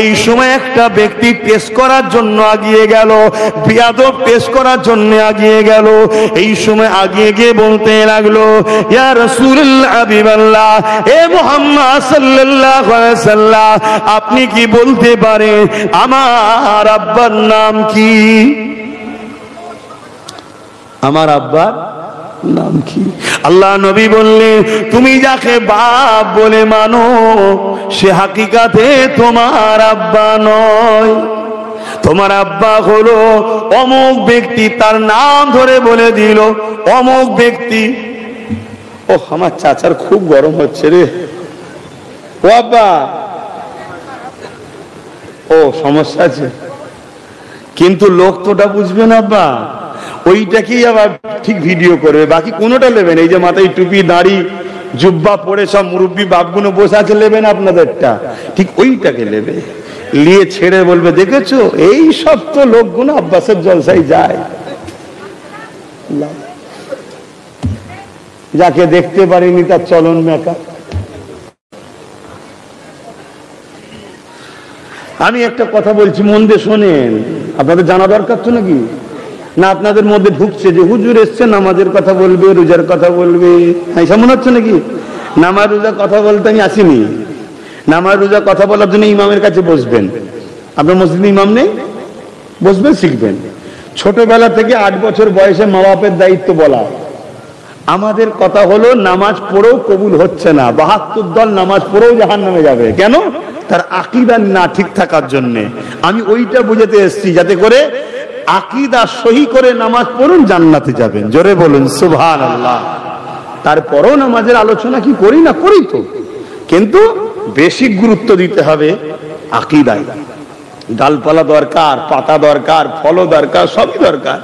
এই সময় একটা ব্যক্তি টেস্ট করার জন্য আগিয়ে গেল, বিয়াদব টেস্ট করার জন্য আগিয়ে গেল। এই সময় আগিয়ে গিয়ে বলতে লাগলো, ইয়া রাসূলুল্লাহ হাবিবাল্লাহ, এ মুহাম্মদ সাল্লাল্লাহু আলাইহি সাল্লাম, আপনি কি বলতে পারেন আমার আব্বার নাম কি? আমার আব্বার নাম কি? আল্লাহ নবী বললেন, তুমি যাকে বাপ বলে মানো সে হাকিকাতে তোমার আব্বা নয়। তোমার আব্বা হলো অমুক ব্যক্তি, তার নাম ধরে বলে দিল অমুক ব্যক্তি। ও আমার চাচার খুব গরম হচ্ছে রে, ও আব্বা, ও সমস্যা আছে, কিন্তু লোক তোটা বুঝবে না আব্বা, ওইটাকেই আবার ঠিক ভিডিও করবে, বাকি কোনোটা নেবেন। এই যে মাথায় টুপি দাড়ি জুব্বা পরে সব মুরব্বী বাপগুলো বসে আছে, নেবেন আপনাদেরটা, ঠিক ওইটাকে নেবে, নিয়ে ছেড়ে বলবে, দেখেছো এই সব তো লোকগুলো আব্বাসের জলসায় যায়। যাকে দেখতে পারিনি তার চলন মেকা। আমি একটা কথা বলছি, মন দিয়ে শোনেন, আপনাদের জানা দরকার তো নাকি না? আপনাদের মধ্যে ঢুকছে যে হুজুর এসছে নামাজের কথা বলবে, রোজার কথা বলবে, এইসব মনে হচ্ছে নাকি? নামাজ রোজা কথা বলতে আমি আসিনি, নামাজ রোজা কথা বলার জন্য ইমামের কাছে বসবেন। আপনার মসজিদে ইমাম নেই, বসবেন, শিখবেন। ছোটবেলা থেকে 8 বছর বয়সে মা বাপের দায়িত্ব বলা। আমাদের কথা হলো নামাজ পড়েও কবুল হচ্ছে না, 72 দল নামাজ পড়েও জাহান্নামে যাবে। কেন? তার আকীদা না ঠিক থাকার জন্য। আমি ওইটা বুঝাতে এসেছি, যাতে করে আকীদা সহি করে নামাজ পড়ুন, জান্নাতে যাবেন। জোরে বলুন সুবহানাল্লাহ। তারপরও নামাজের আলোচনা কি করি না? করি তো, কিন্তু বেশি গুরুত্ব দিতে হবে আকীদায়। ডালপালা দরকার, পাতা দরকার, ফলও দরকার, সবই দরকার,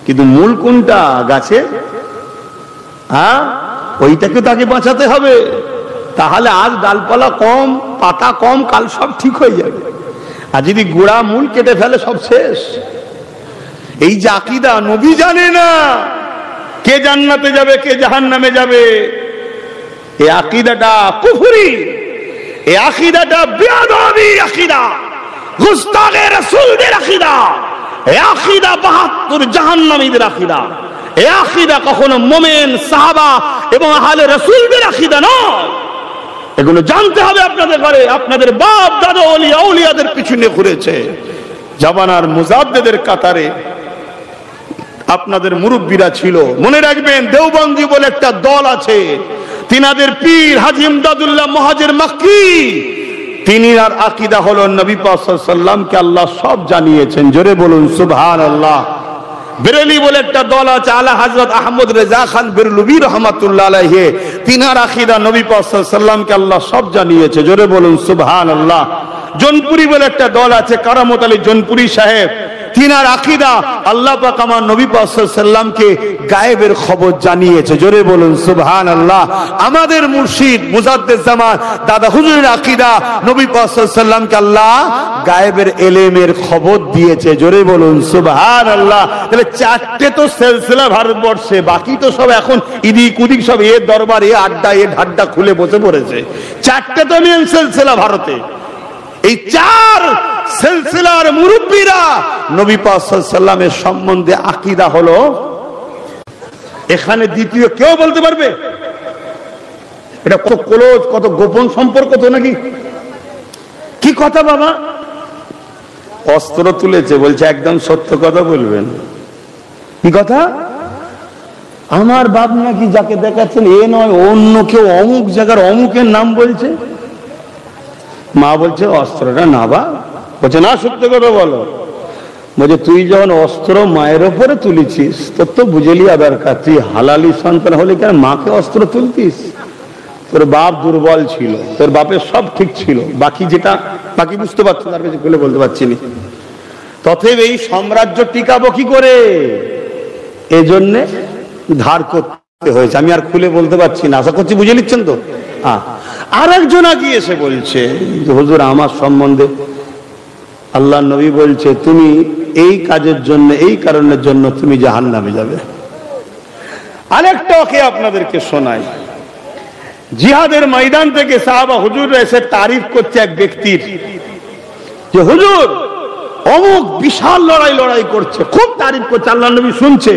কিন্তু মূল কোনটা গাছে? হ্যাঁ, ওইটাকে তাকে বাঁচাতে হবে। তাহলে আজ ডালপালা কম, পাতা কম, কাল সব ঠিক হয়ে যাবে। আর যদি গোড়া মূল কেটে ফেলে সব শেষ। এই যে আকীদা, নবী জানে না কে জান্নাতে যাবে কে জাহান্নামে যাবে। এই আকীদাটা কুফরি, এই আকীদাটা বেয়াদবি আকীদা, গুস্তাখে রাসূলদের আকীদা, এই আকীদা 72 জাহান্নামীদের আকীদা। এই আকীদা কখনো মুমিন, সাহাবা এবং আহলে রাসূলদের আকীদা নয়। এগুলো জানতে হবে আপনাদের ঘরে। আপনাদের বাপ দাদা ওলিয়া আউলিয়াদের পিছনে ঘুরেছে। জামানার মুজাদ্দেদের কাতারে আপনাদের মুরব্বীরা ছিল। মনে রাখবেন, দেওবন্দি বলে একটা দল আছে, তিনাদের পীর হাজী ইমদাদুল্লাহ মুহাজির মক্কি, তিনি আর আকীদা হলো নবী পাক সাল্লাল্লাহু আলাইহি ওয়াসাল্লামকে আল্লাহ সব জানিয়েছেন। জোরে বলুন সুবহানাল্লাহ। বেরেলি বলে একটা দল আছে, আলা হযরত আহমদ রেজা খান বেরলুবি রাহমাতুল্লাহ আলাইহি, তিনার আকীদা নবী পাক সাল্লাল্লাহু আলাইহি ওয়াসাল্লামকে আল্লাহ সব জানিয়েছে। জোরে বলুন সুবহানাল্লাহ। জোনপুরি বলে একটা দল আছে, কারামত আলী জোনপুরি সাহেব, তিনার আকীদা আল্লাহ পাক আমার নবী পাক সাল্লাল্লাহু আলাইহি ওয়াসাল্লামকে গায়েবের খবর জানিয়েছে। জোরে বলুন সুবহানাল্লাহ। আমাদের মুর্শিদ মুজাদ্দেদ জামান দাদা হুজুরের আকীদা নবী পাক সাল্লাল্লাহু আলাইহি ওয়াসাল্লামকে আল্লাহ গায়েবের ইলমের খবর দিয়েছে। জোরে বলুন সুবহানাল্লাহ। তাহলে চারটে তো সিলসিলা ভারতবর্ষে, বাকি তো সব এখন ইদিক উদিক সব এ দরবার এ আড্ডা এ ঢাড্ডা খুলে বসে পড়েছে। চারটে তো মেন সিলসিলা ভারতে। এই চার সিলসিলার মুরব্বীরা নবী পাক সাল্লাল্লাহু আলাইহি ওয়াসাল্লামের সম্বন্ধে আকীদা হলো, এখানে দ্বিতীয় কেউ বলতে পারবে? এটা কত ক্লোজ, কত গোপন সম্পর্ক তো নাকি? কি কথা বাবা? অস্ত্র তুলেছে, বলছে একদম সত্য কথা বলবেন। কি কথা? আমার বাপ নাকি যাকে দেখাচ্ছেন এ নয়, অন্য কেউ অমুক জায়গার অমুকের নাম বলছে। মা বলছে অস্ত্রটা না বা, বলছে না সত্য কথা বলো। বলছে তুই যখন অস্ত্র মায়ের ওপরে তুলেছিস তোর তো বুঝেলি দরকার, তুই হালালি সন্তান হলে কেন মাকে অস্ত্র তুলতিস? তোর বাপ দুর্বল ছিল, তোর বাপের সব ঠিক ছিল, বাকি যেটা বাকি বুঝতে পারছো তার কাছে খুলে বলতে পারছি না। তথাপি এই সাম্রাজ্য টিকাবো কি করে, এজন্য ধার করতে হয়েছে। আমি আর খুলে বলতে পারছি না, আশা করছি বুঝে নিচ্ছেন তো। আর একজন আগিয়ে এসে বলছে হুজুর আমার সম্বন্ধে আল্লাহ নবী বলছে তুমি এই কাজের জন্য এই কারণের জন্য তুমি জাহান্নামে যাবে। আরেকটা ওকে আপনাদেরকে শোনাই। জিহাদের ময়দান থেকে সাহাবা হুজুররা এসে তারিফ করছে এক ব্যক্তির, যে হুজুর অমুক বিশাল লড়াই করছে, খুব তারিফ করছে। আল্লাহ নবী শুনছে।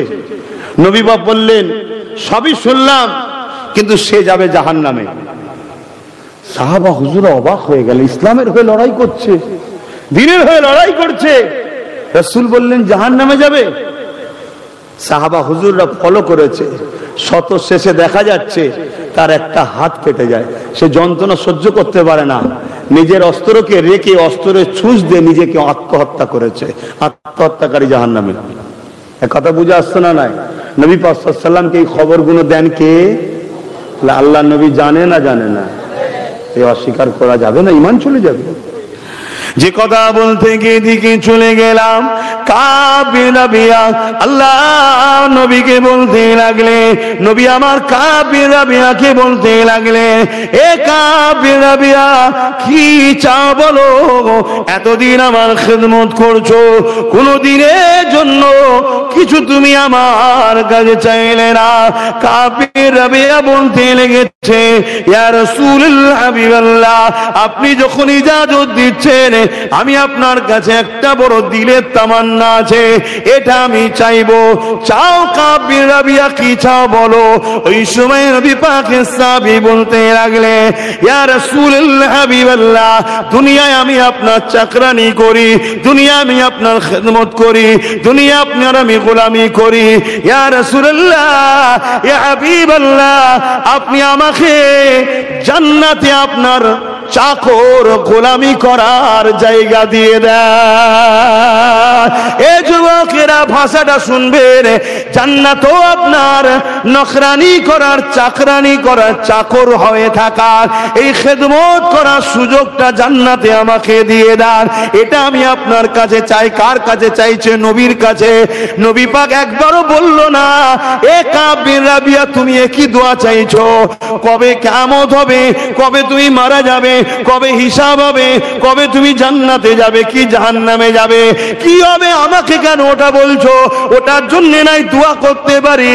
নবী বাপ বললেন সবই শুনলাম, কিন্তু সে যাবে জাহান্নামে। সাহাবা হুজুর অবাক হয়ে গেল, ইসলামের হয়ে লড়াই করছে, দ্বীনের হয়ে লড়াই করছে, রাসূল বললেন জাহান্নামে যাবে। সাহাবা হুজুররা ফলো করেছে, শত শেষে দেখা যাচ্ছে তার একটা হাত কেটে যায়। সে যন্ত্রণা সহ্য করতে পারে না, নিজের অস্ত্রকে রেখে অস্ত্রের ছুঁচ দিয়ে নিজেকে আত্মহত্যা করেছে। আত্মহত্যাকারী জাহান্নামে। এক কথা বুঝে আসছে না? নাই নবী পাক সাল্লাল্লাহু আলাইহি ওয়াসাল্লামকে এই খবরগুলো দেন কে? আল্লাহ নবী জানে না? জানে না। এ অস্বীকার করা যাবে না, ঈমান চলে যাবে। যে কথা বলতে গিয়ে দিকে চলে গেলাম, কাবির রাবিয়া আল্লাহ নবীকে বলতে লাগলে, নবী আমার কাবির রাবিয়াকে বলতে লাগলে, এ কাবির রাবিয়া কি চাও বলো? এতদিন আমার খেদমত করছো, কোনদিনের জন্য কিছু তুমি আমার কাছে চাইলে না। কাবির রাবিয়া বলতে লেগেছে, ইয়া রাসূলুল্লাহ হাবিবাল্লাহ, আপনি যখন ইজাজত দিচ্ছেন আমি আপনার কাছে একটা বড় দিলের তামান্না আছে, এটা আমি চাইবো। চাও কাবির রাবিয়া, কি চাও বলো? ওই সময় নবী পাকের সাহাবী বলতে লাগলে, ইয়া রাসূলুল্লাহ হাবিবাল্লাহ, দুনিয়ায় আমি আপনার চাকরানি করি, দুনিয়া আমি আপনার খেদমত করি, দুনিয়া আপনার আমি গোলামি করি। ইয়া রাসূলুল্লাহ, ইয়া হাবিবাল্লাহ, আপনি আমাকে জান্নাতে আপনার চাকর গোলামি করার জায়গা দিয়ে দেন। এ যুবকেরা ভাষাটা শুনবেন, জান্নাতও আপনার নখরানি করার, চাকরানি করার, চাকর হয়ে থাকার, এই খেদমত করার সুযোগটা জান্নাতে আমাকে দিয়ে দেন। এটা আমি আপনার কাছে চাই। কার কাছে চাইছে? নবীর কাছে। নবী পাক একবারও বলল না, এ কাবির রাবিয়া তুমি একই দোয়া চাইছো, কবে কিয়ামত হবে, কবে তুমি মারা যাবে, কবে হিসাব হবে, কবে তুমি জান্নাতে যাবে কি জাহান্নামে যাবে, কি হবে আমাকে কেন ওটা বলছো? ওটার জন্য নাই দোয়া করতে পারি,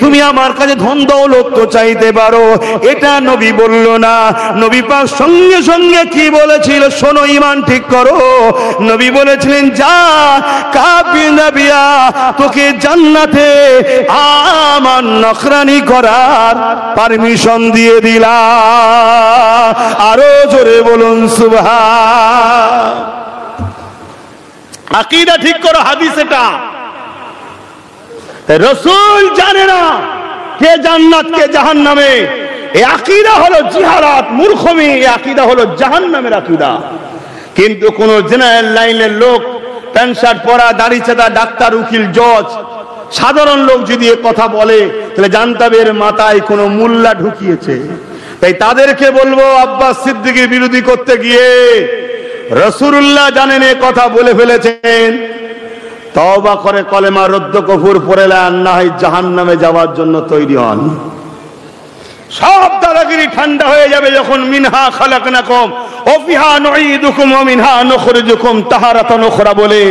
তুমি আমার কাছে ধন দৌলত তো চাইতে পারো। এটা নবী বলল না। নবী পাক সঙ্গে সঙ্গে কি বলেছিল শোনো, ঈমান ঠিক করো। নবী বলেছিলেন যা কাবিনা বিয়া, তোকে জান্নাতে আমার নকরানি করার পারমিশন দিয়ে দিলাম। আরো জোরে বলুন সুবহান। আকীদা ঠিক করো, হাদিস এটা। রাসূল জানে না কে জান্নাত কে জাহান্নামে। এই আকীদা হলো জিহালাত, মূর্খমি। এই আকীদা হলো জাহান্নামের আকীদা। কিন্তু কোন জেনারেল লাইনের লোক, প্যান্ট শার্ট পরা, দাড়ি চাঁদা, ডাক্তার, উকিল, জজ, সাধারণ লোক যদি এ কথা বলে তাহলে জানতে হবে এর মাথায় কোনো মোল্লা ঢুকিয়েছে। তাই তাদেরকে বলবো আব্বাস সিদ্দিকীর বিরোধী করতে গিয়ে রাসূলুল্লাহ জানেন এ কথা বলে ফেলেছেন, তওবা করে কলেমা রদ্দ কফুর পড়ে নেন, না হয় জাহান্নামে যাওয়ার জন্য তৈরি হন। সব দাদাগিরি ঠান্ডা হয়ে যাবে যখন মিনহা খালাকনাকুম ওয়া ফিহা নুঈদুকুম ওয়া মিনহা নুখরিজুকুম তাহারাতান উখরা বলে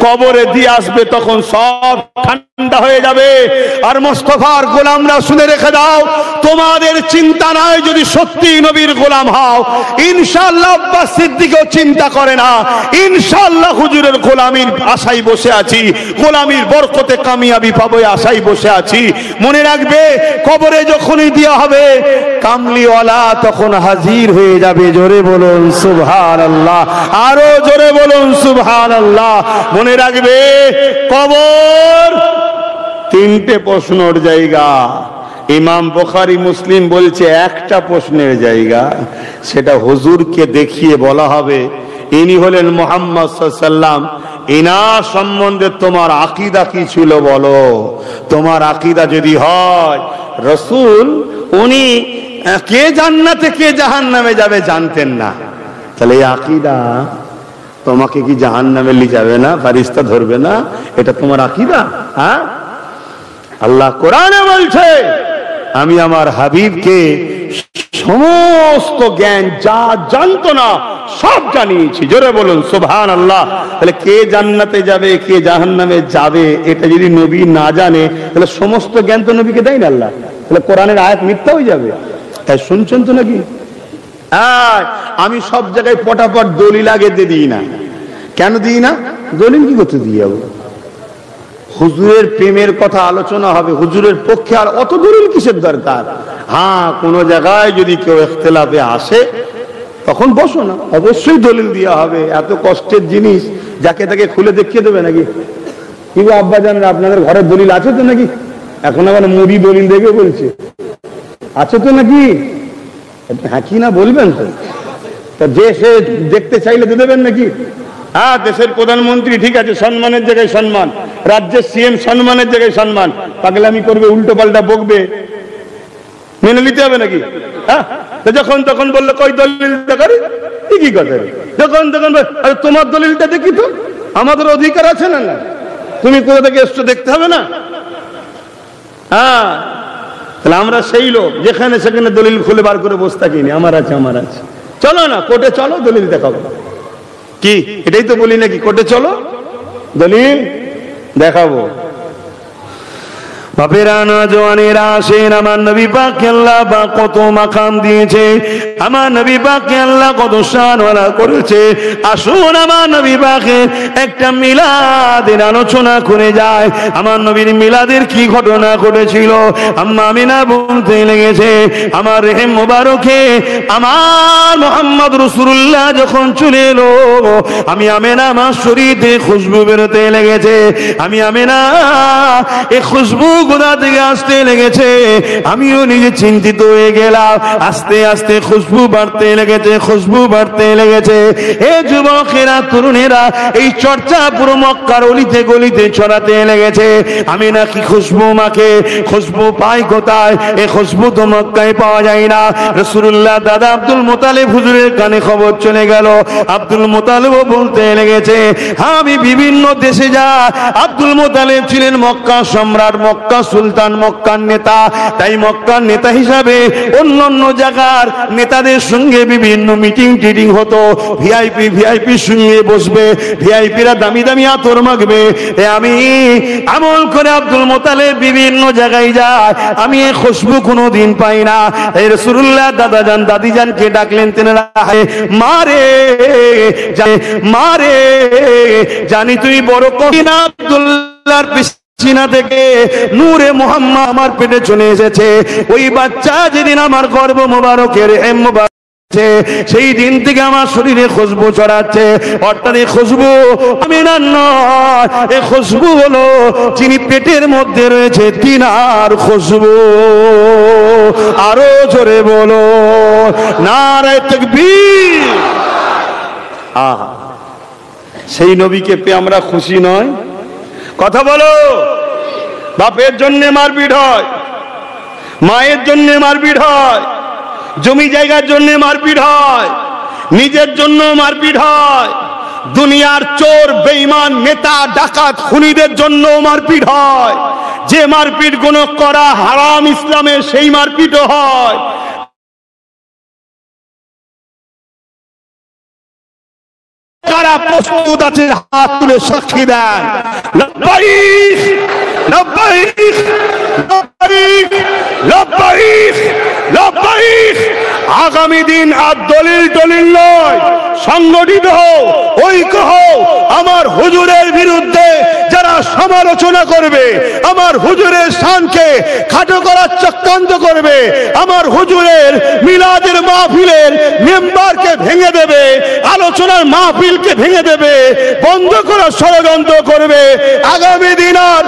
কবরে দিয়ে আসবে, তখন সব ঠান্ডা হয়ে যাবে। আর মুস্তাফার গোলামরা শুনে রেখে দাও, তোমাদের চিন্তা নাই যদি সত্যি নবীর গোলাম হও, ইনশাআল্লাহ আব্বাস সিদ্দিকও চিন্তা করে না, ইনশাআল্লাহ হুজুরের গোলামির আশায় বসে আছি, গোলামির বরকতে কামিয়াবি পাবো আশায় বসে আছি। মনে রাখবে কবরে যখনই দেওয়া হবে কামলিওয়ালা তখন হাজির হয়ে যাবে। জোরে বলুন সুবহানাল্লাহ, আরো জোরে বলুন সুবহানাল্লাহ। মনে রাখবে কবর তিনটে প্রশ্নের জায়গা। ইমাম বুখারী মুসলিম বলছে একটা প্রশ্নের জায়গা, সেটা হুজুরকে দেখিয়ে বলা হবে ইনি হলেন মুহাম্মদ সাল্লাল্লাহু আলাইহি ওয়াসাল্লাম, ইনার সম্বন্ধে তোমার আকীদা কি ছিল বলো। তোমার আকীদা যদি হয় রাসূল উনি কে জান্নাতে কে জাহান্নামে যাবে জানতেন না, তাহলে এই আকীদা তোমাকে কি জাহান্নামে নিয়ে যাবে না, ফারিস্তা ধরবে না? এটা তোমার আকীদা? হ্যাঁ, আল্লাহ কোরআনে বলছে আমি আমার হাবিবকে সমস্ত জ্ঞান যা জানতো না সব জানিয়েছি। জোরে বলুন সুবহানাল্লাহ। তাহলে কে জান্নাতে যাবে কে জাহান্নামে যাবে এটা যদি নবী না জানে তাহলে সমস্ত জ্ঞান তো নবীকে দেয় না আল্লাহ, তাহলে কোরআনের আয়াত মিথ্যা হয়ে যাবে। তাই শুনছেন তো নাকি? আমি সব জায়গায় পটাপট দলিল আগে দিয়ে দিই না। কেন দিই না? দলিল কি করতে দিয়ে যাবো? হুজুরের প্রেমের কথা আলোচনা হবে, হুজুরের পক্ষে আর অত দলিল কিসের দরকার? হ্যাঁ, কোন জায়গায় যদি কেউ ইখতিলাফে আসে তখন বসো না, অবশ্যই দলিল দেওয়া হবে। এত কষ্টের জিনিস যাকে তাকে খুলে দেখিয়ে দেবে নাকি? কি গো আব্বা জানেন আপনাদের ঘরের দলিল আছে তো নাকি? এখন আবার মুড়ি দলিল দেখে বলছে আছে তো নাকি? হ্যাঁ কি না বলবেন তো? যে সে দেখতে চাইলে তো দেবেন নাকি? হ্যাঁ, দেশের প্রধানমন্ত্রী ঠিক আছে, সম্মানের জায়গায় সম্মান, রাজ্যের সিএম সম্মানের জায়গায় সম্মান, পাগলামি করবে, উল্টো পাল্টা বকবে, মেনে নিতে হবে নাকি? হ্যাঁ, যখন তখন বললে কই দলিল দেখারি কি কথা, যখন তখন তোমার দলিলটা দেখি তো, আমাদের অধিকার আছে না? না, তুমি কোথা থেকে এসছো দেখতে হবে না? হ্যাঁ, তাহলে আমরা সেই লোক যেখানে সেখানে দলিল খুলে বার করে বসে থাকিনি, আমার আছে আমার আছে। চলো না কোর্টে, চলো দলিল দেখাবো। কি এটাই তো বলি নাকি? কোর্টে চলো দলিল দেখাবো। বাপেরা নওজওয়ানেরা আসেন, আমার নবী পাককে আল্লাহ পাক কত মাকাম দিয়েছে, আমার নবী পাককে আল্লাহ কত শানওয়ালা করেছে। আসুন আমার নবী পাকের একটা মিলাদের আলোচনা করে যায়। আমার নবীর মিলাদের কি ঘটনা ঘটেছিল আম্মা আমিনা বলতে লেগেছে, আমার রেহেম মোবারকে আমার মুহাম্মদ রাসূলুল্লাহ যখন চলে এলো, আমি আমিনা আমার শরীরে খুশবু বেরোতে লেগেছে। আমি আমিনা এই খুশবু কোথা থেকে আসতে লেগেছে আমিও নিজে চিন্তিত হয়ে গেলাম। আস্তে আস্তে খুশবু বাড়তে লেগেছে, খুশবু বাড়তে লেগেছে। এ যুবকেরা তরুণেরা এই চর্চা পুরো মক্কার অলিতে গলিতে ছড়াতে লেগেছে। আমি নাকি খুশবু মাকে, খুশবু পাই কোথায়? এই খুশবু তো মক্কায় পাওয়া যায় না। রাসূলুল্লাহ দাদা আব্দুল মুতালিব হুজুরের কানে খবর চলে গেল। আব্দুল মুতালিবও বলতে লেগেছে আমি বিভিন্ন দেশে যা। আব্দুল মুতালিব ছিলেন মক্কা সম্রাট, মক্কা মক্কা সুলতান, মক্কার নেতা। তাই মক্কার নেতা হিসাবে অন্য জায়গার নেতাদের সঙ্গে বিভিন্ন মিটিং টিটিং হতো। ভিআইপি সঙ্গে বসবে, ভিআইপিরা দামি দামি আতর মাখবে। আমি আমল করে আব্দুল মোতালেব বিভিন্ন জায়গায় যায়, আমি এই খুশবু কোনোদিন পাই না। এই রাসূলুল্লাহ দাদাজান দাদিজানকে ডাকলেন, তেনারা মারে মারে, জানি তুই বড় কবি না। আব্দুল্লাহর সিনা থেকে নূরে মুহাম্মদ আমার পেটে চলে এসেছে। ওই বাচ্চা যেদিন আমার গর্ভ মোবারকের সেই দিন থেকে আমার শরীরে খুশবু ছড়াচ্ছে। অর্থাৎ এই খুশবু আমি না নয়, এই খুশবু হলো যিনি পেটের মধ্যে রয়েছে তিনার খুশবু। আরো জোরে বলো নারে তাকবীর। সেই নবীকে পেয়ে আমরা খুশি নয়? কথা বলো। বাপের জন্য মারপিট হয়, মায়ের জন্য মারপিট হয়, জমি জায়গার জন্য মারপিট হয়, নিজের জন্য মারপিট হয়, দুনিয়ার চোর বেঈমান নেতা ডাকাত খুনিদের জন্য মারপিট হয়। যে মারপিট গুলো করা হারাম ইসলামে, সেই মারপিটও হয়। কারা প্রস্তুত আছে হাত তুলে সাক্ষী দেন। লব্বাইক লব্বাইক লব্বাইক লব্বাইক লব্বাইক। আগামী দিন আর দলিল টলিল নয়, সংগঠিত হও, ঐক্য হও। আমার হুজুরের বিরুদ্ধে যারা সমালোচনা করবে, আমার হুজুরের শানকে খাটো করার চক্রান্ত করবে, আমার হুজুরের মিলাদের মাহফিলের মেম্বারকে ভেঙে দেবে, আলোচনার মাহফিলকে ভেঙে দেবে, বন্ধ করার ষড়যন্ত্র করবে, আগামী দিন আর